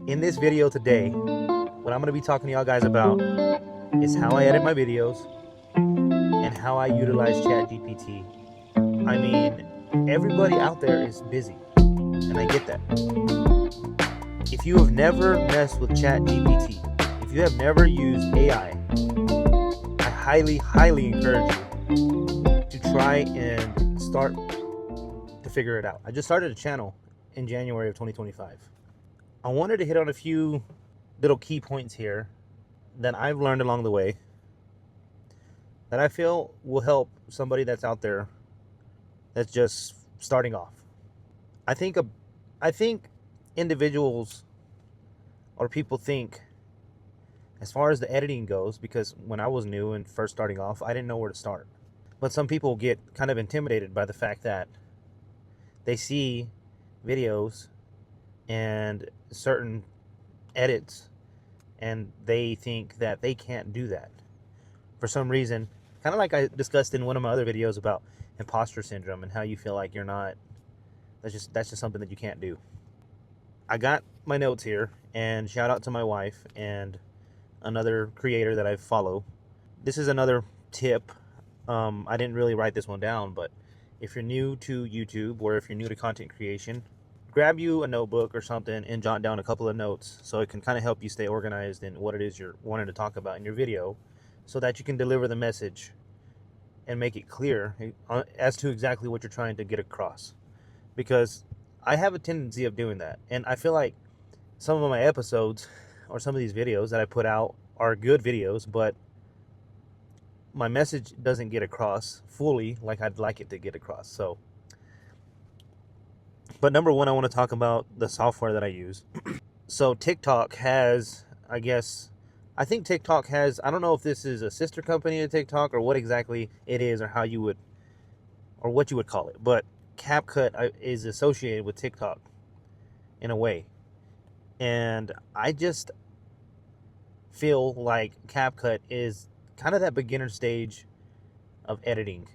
In this video today, what I'm going to be talking to y'all guys about is how I edit my videos and how I utilize ChatGPT. I mean, everybody out there is busy, and I get that. If you have never messed with ChatGPT, if you have never used AI, I highly encourage you to try and start to figure it out. I just started a channel in January of 2025. I wanted to hit on a few little key points here that I've learned along the way that I feel will help somebody that's out there that's just starting off. I think individuals or people think, as far as the editing goes, because when I was new and first starting off, I didn't know where to start. But some people get kind of intimidated by the fact that they see videos and certain edits and they think that they can't do that for some reason, kind of like I discussed in one of my other videos about imposter syndrome and how you feel like you're not, that's just something that you can't do. I got my notes here, and shout out to my wife and another creator that I follow. This is another tip. I didn't really write this one down, but if you're new to YouTube or if you're new to content creation, grab you a notebook or something and jot down a couple of notes so it can kind of help you stay organized in what it is you're wanting to talk about in your video, so that you can deliver the message and make it clear as to exactly what you're trying to get across. Because I have a tendency of doing that, and I feel like some of my episodes or some of these videos that I put out are good videos, but my message doesn't get across fully like I'd like it to get across. So, but number one, I want to talk about the software that I use. So TikTok has, I think TikTok has, I don't know if this is a sister company to TikTok or what exactly it is, or how you would, or what you would call it, but CapCut is associated with TikTok in a way. And I just feel like CapCut is kind of that beginner stage of editing.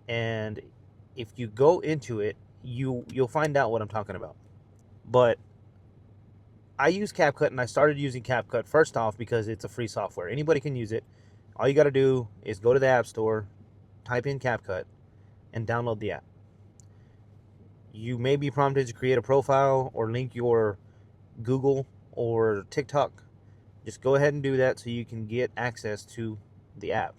And if you go into it, you'll find out what I'm talking about. But I use CapCut, and I started using CapCut first off because it's a free software. Anybody can use it. All you got to do is go to the App Store, type in CapCut, and download the app. You may be prompted to create a profile or link your Google or TikTok. Just go ahead and do that so you can get access to the app.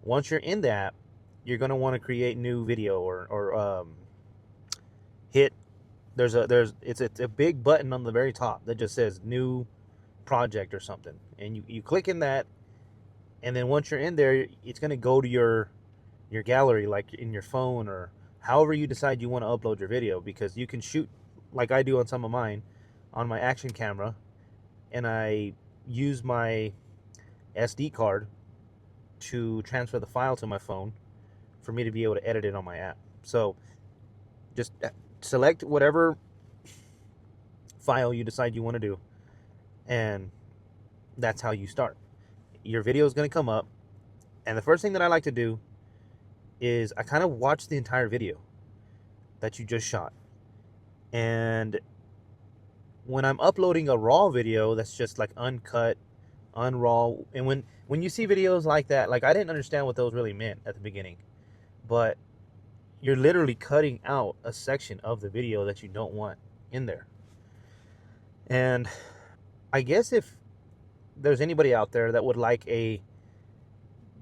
Once you're in the app, you're going to want to create new video or hit, it's a big button on the very top that just says new project or something, and you click in that, and then once you're in there, it's going to go to your gallery, like in your phone or however you decide you want to upload your video, because you can shoot like I do on some of mine on my action camera, and I use my SD card to transfer the file to my phone for me to be able to edit it on my app. So just select whatever file you decide you want to do, and that's how you start. Your video is going to come up, and the first thing that I like to do is I kind of watch the entire video that you just shot. And when I'm uploading a raw video that's just like uncut, unraw, and when you see videos like that, like I didn't understand what those really meant at the beginning, but you're literally cutting out a section of the video that you don't want in there. And I guess if there's anybody out there that would like a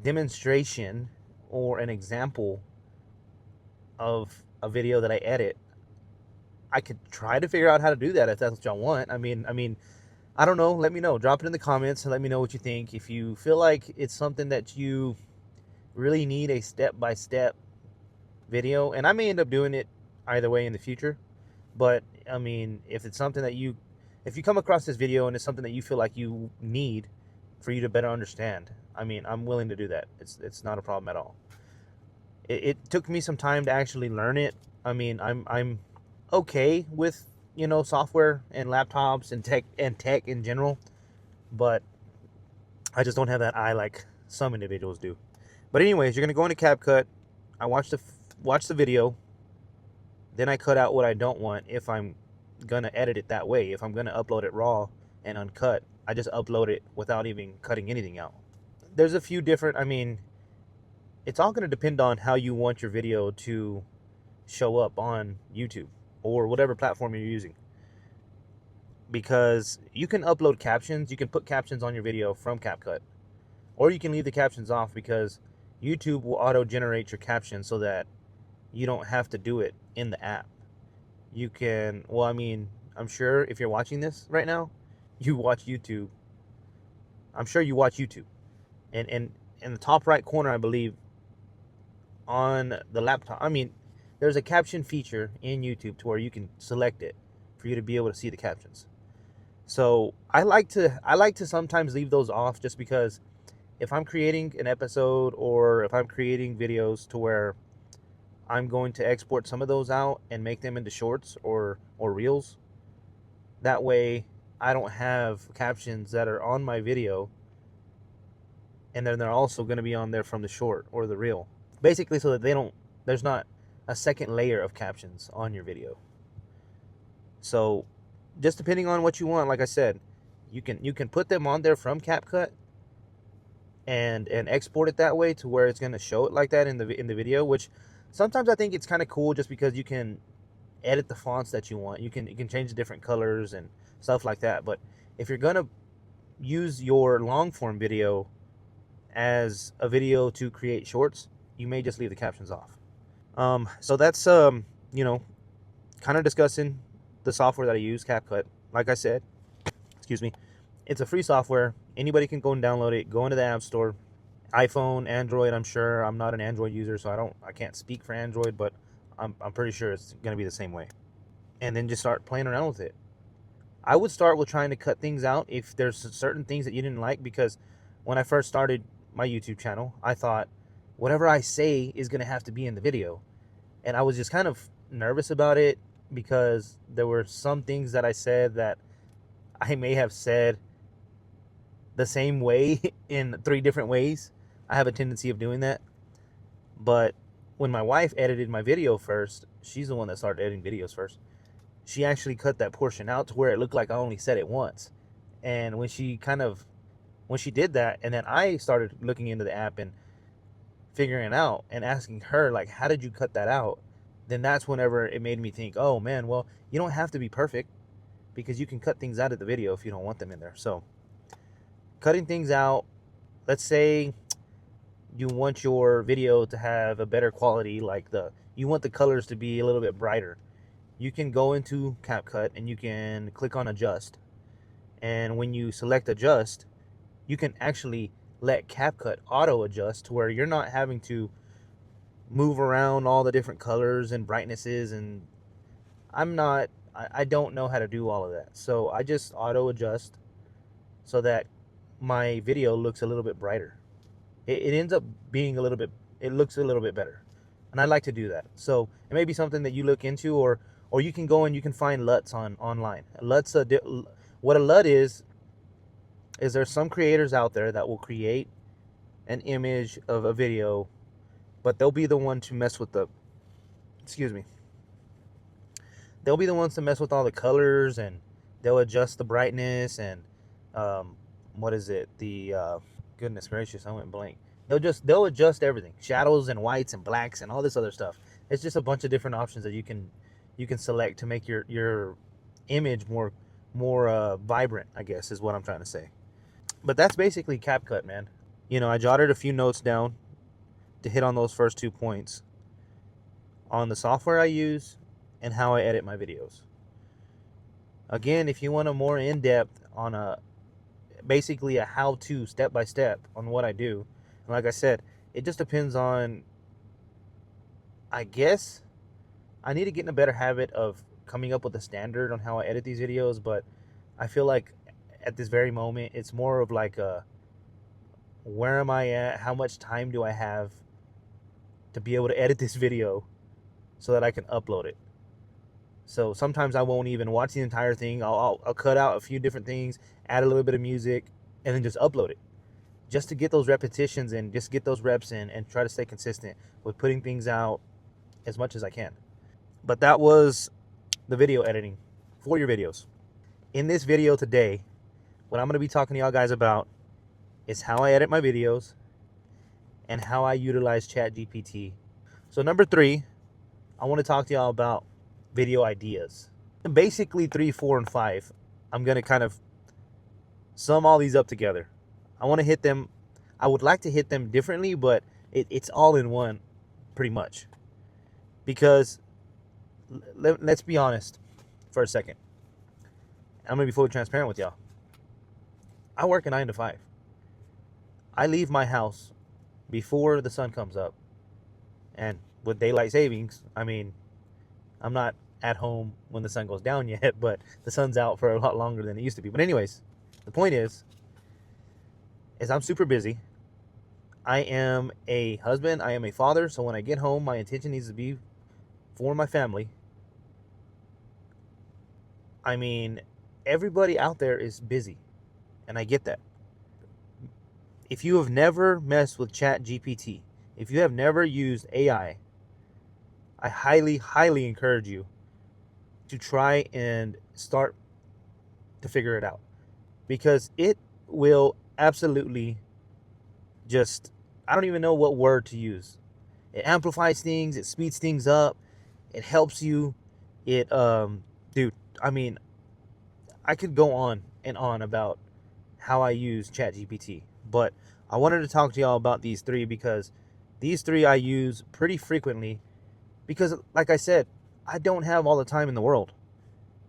demonstration or an example of a video that I edit, I could try to figure out how to do that if that's what y'all want. I mean, I don't know. Let me know. Drop it in the comments and let me know what you think. If you feel like it's something that you really need a step-by-step video, and I may end up doing it either way in the future, but I mean, if it's something that if you come across this video and it's something that you feel like you need for you to better understand, I mean, I'm willing to do that. It's not a problem at all. It took me some time to actually learn it. I mean, I'm okay with, software and laptops and tech in general, but I just don't have that eye like some individuals do. But anyways, you're gonna go into CapCut. I watch the video, then I cut out what I don't want if I'm gonna edit it that way. If I'm gonna upload it raw and uncut, I just upload it without even cutting anything out. There's a few different, I mean, it's all gonna depend on how you want your video to show up on YouTube or whatever platform you're using. Because you can upload captions, you can put captions on your video from CapCut, or you can leave the captions off because YouTube will auto-generate your captions so that you don't have to do it in the app. You can, well, I mean, I'm sure if you're watching this right now, you watch YouTube. I'm sure you watch YouTube. And in the top right corner, I believe, on the laptop, I mean, there's a caption feature in YouTube to where you can select it for you to be able to see the captions. So I like to sometimes leave those off, just because if I'm creating an episode or if I'm creating videos to where I'm going to export some of those out and make them into shorts or reels, that way I don't have captions that are on my video and then they're also going to be on there from the short or the reel, basically, so that there's not a second layer of captions on your video. So just depending on what you want, like I said, you can put them on there from CapCut and export it that way to where it's going to show it like that in the video, which sometimes I think it's kind of cool, just because you can edit the fonts that you want. You can change the different colors and stuff like that. But if you're going to use your long form video as a video to create shorts, you may just leave the captions off. So that's you know, kind of discussing the software that I use, CapCut. Like I said, excuse me, it's a free software. Anybody can go and download it. Go into the App Store, iPhone, Android. I'm sure, I'm not an Android user, so I can't speak for Android, but I'm pretty sure it's going to be the same way. And then just start playing around with it. I would start with trying to cut things out if there's certain things that you didn't like, because when I first started my YouTube channel, I thought whatever I say is going to have to be in the video. And I was just kind of nervous about it, because there were some things that I said that I may have said the same way in 3 different ways. I have a tendency of doing that. But when my wife edited my video first, she's the one that started editing videos first, she actually cut that portion out to where it looked like I only said it once. And when she did that, and then I started looking into the app and figuring it out and asking her, like, how did you cut that out? Then that's whenever it made me think, oh man, well, you don't have to be perfect, because you can cut things out of the video if you don't want them in there. So cutting things out, let's say you want your video to have a better quality, like you want the colors to be a little bit brighter, you can go into CapCut and you can click on adjust. And when you select adjust, you can actually let CapCut auto adjust to where you're not having to move around all the different colors and brightnesses. And I don't know how to do all of that, so I just auto adjust so that my video looks a little bit brighter. It ends up being it looks a little bit better, and I like to do that. So it may be something that you look into, or you can go and you can find LUTs online. What a LUT is there's some creators out there that will create an image of a video, but they'll be the one to mess with they'll be the ones to mess with all the colors, and they'll adjust the brightness and what is it? Goodness gracious, I went blank. They'll adjust everything, shadows and whites and blacks and all this other stuff. It's just a bunch of different options that you can select to make your image more vibrant, I guess is what I'm trying to say. But that's basically CapCut, man. I jotted a few notes down to hit on those first 2 points on the software I use and how I edit my videos. Again, if you want a more in-depth on basically a how-to step-by-step on what I do, and like I said, it just depends on, I guess I need to get in a better habit of coming up with a standard on how I edit these videos. But I feel like at this very moment, it's more of like where am I at? How much time do I have to be able to edit this video so that I can upload it? So sometimes I won't even watch the entire thing. I'll cut out a few different things, add a little bit of music, and then just upload it, just to get those repetitions and just get those reps in, and try to stay consistent with putting things out as much as I can. But that was the video editing for your videos. In this video today, what I'm going to be talking to y'all guys about is how I edit my videos and how I utilize ChatGPT. So number 3, I want to talk to y'all about video ideas. And basically 3, 4, and 5, I'm going to kind of sum all these up together. I want to hit them. I would like to hit them differently, but it's all in one pretty much. Because let's be honest for a second. I'm going to be fully transparent with y'all. I work a 9 to 5. I leave my house before the sun comes up. And with daylight savings, I mean, I'm not at home when the sun goes down yet, but the sun's out for a lot longer than it used to be. But anyways, the point is I'm super busy. I am a husband. I am a father. So when I get home, my intention needs to be for my family. I mean, everybody out there is busy, and I get that. If you have never messed with ChatGPT, if you have never used AI, I highly, highly encourage you to try and start to figure it out, because it will absolutely just, I don't even know what word to use. It amplifies things, it speeds things up, it helps you. Dude, I mean, I could go on and on about how I use ChatGPT, but I wanted to talk to y'all about these 3 because these 3 I use pretty frequently because, like I said, I don't have all the time in the world.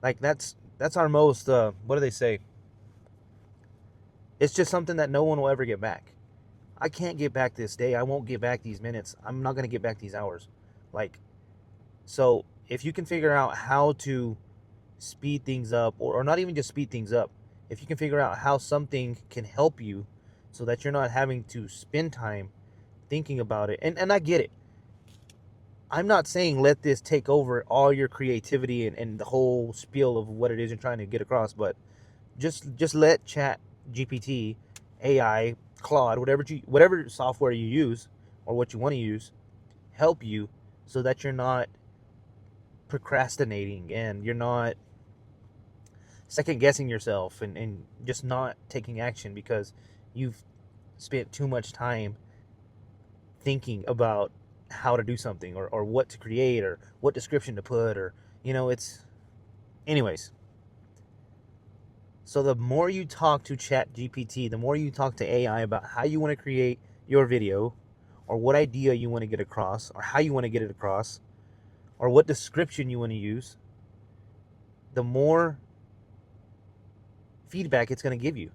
Like, that's our most, what do they say? It's just something that no one will ever get back. I can't get back this day. I won't get back these minutes. I'm not going to get back these hours. Like, so if you can figure out how to speed things up, or not even just speed things up, if you can figure out how something can help you so that you're not having to spend time thinking about it. And I get it. I'm not saying let this take over all your creativity and the whole spiel of what it is you're trying to get across, but just let ChatGPT, AI, Claude, whatever software you use or what you want to use, help you so that you're not procrastinating and you're not second guessing yourself and just not taking action because you've spent too much time thinking about how to do something or what to create or what description to put, or it's anyways. So the more you talk to ChatGPT, the more you talk to AI about how you want to create your video, or what idea you want to get across, or how you want to get it across, or what description you want to use, the more feedback it's going to give you.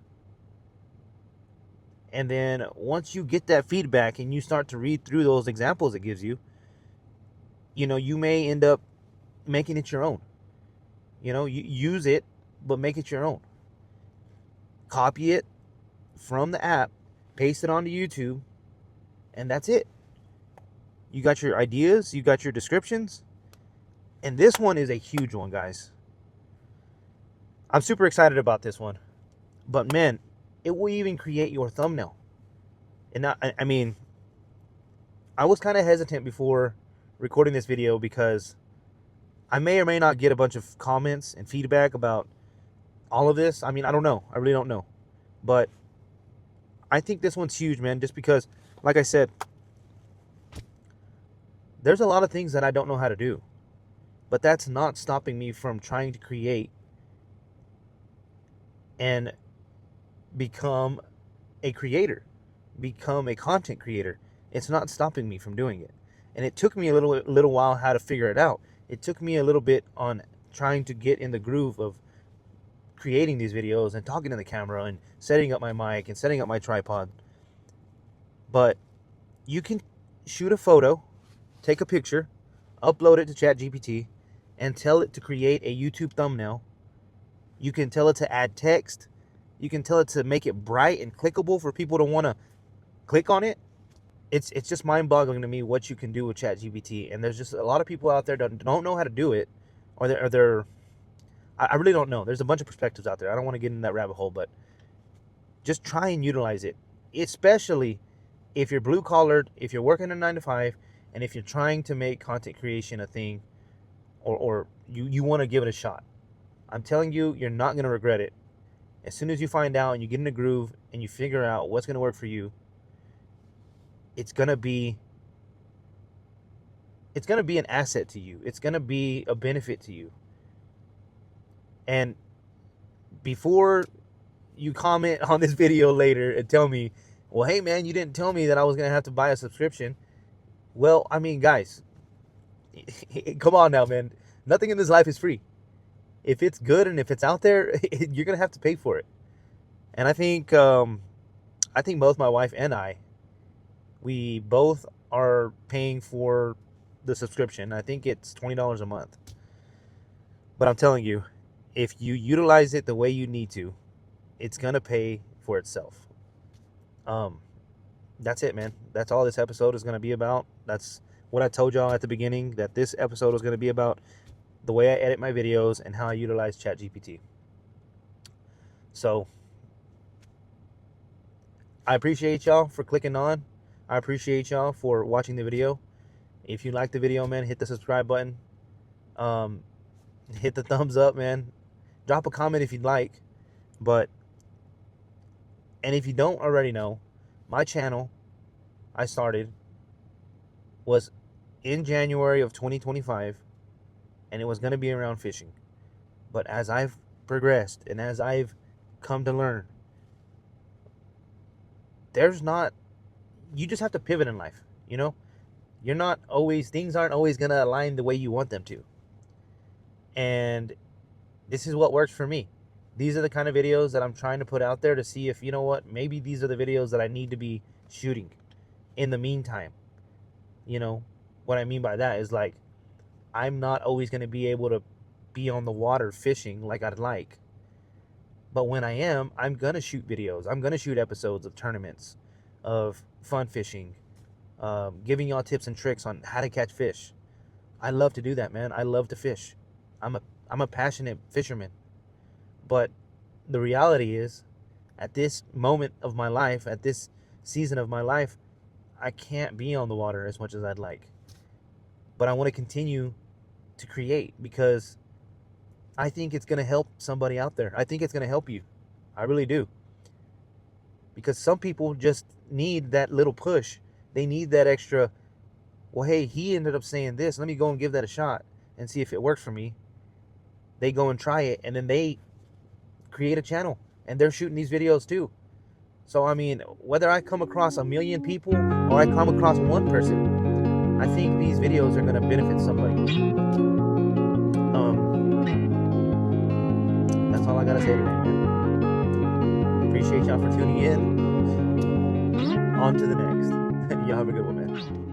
And then once you get that feedback and you start to read through those examples it gives you, you may end up making it your own. You use it, but make it your own. Copy it from the app, paste it onto YouTube, and that's it. You got your ideas, you got your descriptions, and this one is a huge one, guys. I'm super excited about this one. But man, it will even create your thumbnail. And I mean, I was kind of hesitant before recording this video because I may or may not get a bunch of comments and feedback about all of this. I mean, I don't know. I really don't know. But I think this one's huge, man, just because, like I said, there's a lot of things that I don't know how to do. But that's not stopping me from trying to create and become a creator, become a content creator. It's not stopping me from doing it. And it took me a little while how to figure it out. It took me a little bit on trying to get in the groove of creating these videos and talking to the camera and setting up my mic and setting up my tripod. But you can shoot a photo, take a picture, upload it to ChatGPT, and tell it to create a YouTube thumbnail. You can tell it to add text. You can tell it to make it bright and clickable for people to want to click on it. It's just mind-boggling to me what you can do with ChatGPT. And there's just a lot of people out there that don't know how to do it, or they're I really don't know. There's a bunch of perspectives out there. I don't want to get in that rabbit hole, but just try and utilize it, especially if you're blue-collared, if you're working a 9 to 5, and if you're trying to make content creation a thing, or you want to give it a shot. I'm telling you, you're not going to regret it. As soon as you find out and you get in a groove and you figure out what's going to work for you, it's going to be an asset to you. It's going to be a benefit to you. And before you comment on this video later and tell me, well, hey man, you didn't tell me that I was going to have to buy a subscription. Well, I mean, guys, come on now, man. Nothing in this life is free. If it's good and if it's out there, you're going to have to pay for it. And I think both my wife and I, we both are paying for the subscription. I think it's $20 a month. But I'm telling you, if you utilize it the way you need to, it's going to pay for itself. That's it, man. That's all this episode is going to be about. That's what I told y'all at the beginning, that this episode was going to be about the way I edit my videos and how I utilize ChatGPT. So I appreciate y'all for clicking on. I appreciate y'all for watching the video. If you like the video, man, hit the subscribe button. Hit the thumbs up, man. Drop a comment if you'd like. And if you don't already know, my channel I started was in January of 2025, and it was going to be around fishing. But as I've progressed and as I've come to learn, you just have to pivot in life, you know? Things aren't always going to align the way you want them to. And this is what works for me. These are the kind of videos that I'm trying to put out there to see if, you know what, maybe these are the videos that I need to be shooting in the meantime. You know, what I mean by that is, like, I'm not always going to be able to be on the water fishing like I'd like. But when I am, I'm going to shoot videos. I'm going to shoot episodes of tournaments, of fun fishing, giving y'all tips and tricks on how to catch fish. I love to do that, man. I love to fish. I'm a passionate fisherman. But the reality is, at this moment of my life, at this season of my life, I can't be on the water as much as I'd like. But I want to continue to create because I think it's going to help somebody out there. I think it's going to help you. I really do. Because some people just need that little push. They need that extra, well, hey, he ended up saying this. Let me go and give that a shot and see if it works for me. They go and try it, and then they create a channel, and they're shooting these videos too. So, I mean, whether I come across 1 million people or I come across one person, I think these videos are going to benefit somebody. That's all I got to say today, man. Appreciate y'all for tuning in. On to the next. Y'all have a good one, man.